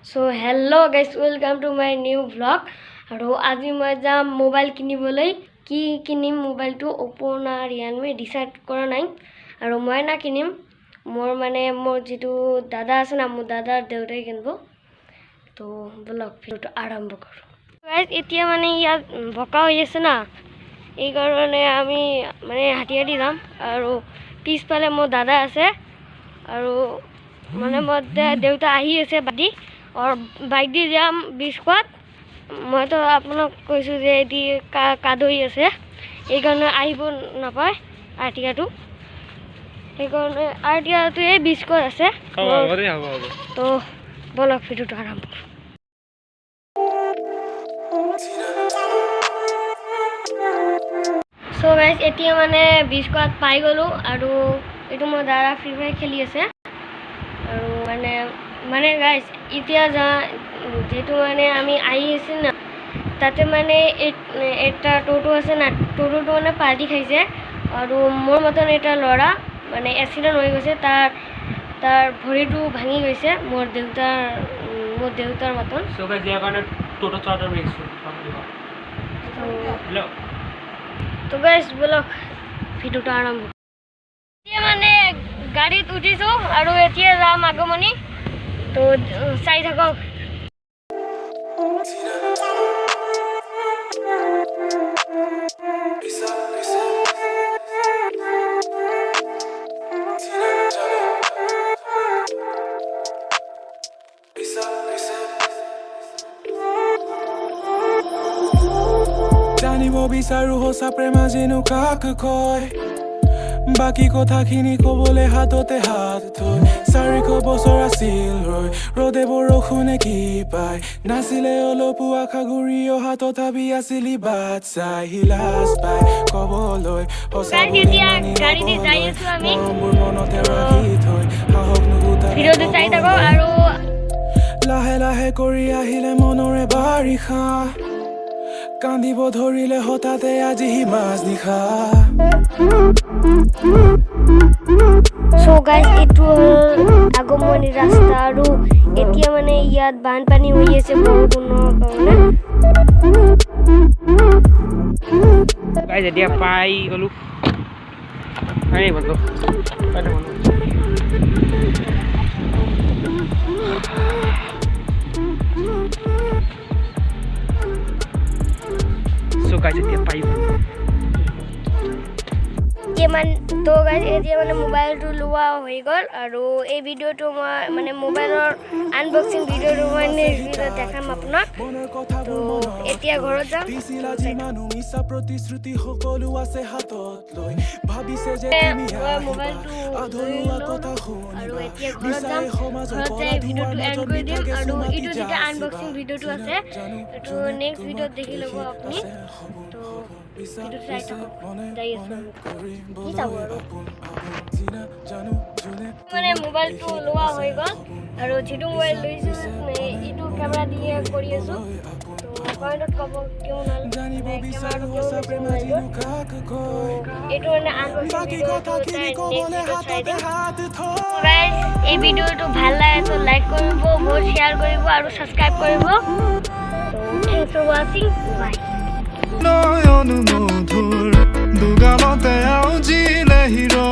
so hello guys welcome to my new blog और आज मैं जाम मोबाइल किनिबले कि किनिम मोबाइल तो ओप्पो ना रियलमी डिसाइड करा नाइ और मैं ना किनिम मोर माने मोर जितु दादा आछे ना मोर दादार देउताई किनबो तो ब्लॉग भिडिओ आरम्भ करो गाइस इतिया माने या भका होई आछे ना এই কারণে আমি মানে হাঁটি হাঁটি যাম আৰু পিছফালে মোৰ দাদা আছে আৰু মানে মোৰ দেউতা আহি আছে বাদি और बाइक दी जाम बिस्कुट मैं तो आपनक কৈছো যে এটি কাদই আছে এই কারণে আইব না পায় আটিয়াটো এই কারণে আটিয়াটো এই বিস্কুট আছে তো বলক ভিডিওটো আরম্ভ সো গাইস এতিয়া মানে বিস্কুট পাই গলো আৰু এটো মই দাদা ফ্ৰি ফায়াৰ খেলি আছে আৰু মানে গাইস ইতিয়া যা যেটো মানে আমি আই আছি না তাতে মানে এটা টোটো আছে না টোটোটো মানে পার্টি খাইছে আৰু মোৰ মতন এটা লৰা মানে এক্সিডেন্ট হৈ গৈছে তাৰ ভৰিটো ভাঙি গৈছে মোৰ দেউতাৰ মতন সো গাইস ইয়াৰ কাৰণে টোটো চাৰ্টাৰ বেক্স তো গাইস ব্লগ ভিডিওটো আৰম্ভ এতিয়া মানে গাড়ীত উঠিছো আৰু এতিয়া যাম আগমনি तो চাই থাকক জানিব বিচাৰো হসা প্ৰেমা যেনো কাক কয় বাকি কথাখিনি কবলে হাততে হাত থৈ 400 বছৰ আছিল ৰৈ ৰদে বৰষুণে কি পায় নাছিলে অলপ আশা ঘূৰি অহা তথাপি আছিলি বাট চাই হিলাস পাই কবলৈ গাড়ী দি যাই আছো আমি মোৰ মনতে ৰাখি থৈ সাহস নুগুতা ভিডিওটো চাই থাকক আৰু লাহে লাহে কৰি আহিলে মনৰে বাৰিষা কান্দিব ধৰিলে হঠাতে আজি মাছ নিশা সো গাইস এটো আগমনি ৰাস্তা আৰু এতিয়া মানে ইয়াত বানপানী হৈ আছে বৰষুণৰ কাৰণে গাইস এতিয়া পাই গলো আই বন্ধু सो गाइस এতিয়া পাই तो गाइस এতিয়া মানে মোবাইলটো লোৱা হৈ গল আৰু এই ভিডিওটো মই মানে মোবাইলৰ আনবক্সিং ভিডিওটো মই নেক্সট দেখাম আপোনাক তো এতিয়া ঘৰত যাম মিছা প্ৰতিশ্ৰুতি সকলো আছে হাতত লৈ ভাবিছে যে তুমি মোবাইলটো আধৰুৱা কথা শুনি আৰু এতিয়া ঘৰত যাম ঘৰত যাই ভিডিওটো এণ্ড কৰি দিম আৰু ইটো যেটা আনবক্সিং ভিডিওটো আছে এটো নেক্সট ভিডিওত দেখি ল'ব আপুনি তো ভিডিওটো চাই থাকক যাই আছো কি চাব আৰু মানে মোবাইলটো লোৱা হৈ গল আৰু যেটো মোবাইল লৈছো ইটো ক্যামেৰা দিয়ে কৰি আছো তো কমেন্টত কব কেউ না জানিব বিচাৰো হসা প্ৰেমা যেনো কাক কয় এটো মানে আনবক্সিং কথাখিনি কবলে হাততে হাত থৈ গাইস এই ভিডিওটো ভাল লাগে তো লাইক কৰিব বহুত শেয়াৰ কৰিব আৰু সাবস্ক্ৰাইব কৰিব তো থ্যাঙ্কস ফৰ ওয়াচিং বাই নয়ন মধুৰ দুগালতে আউজিলে হিৰো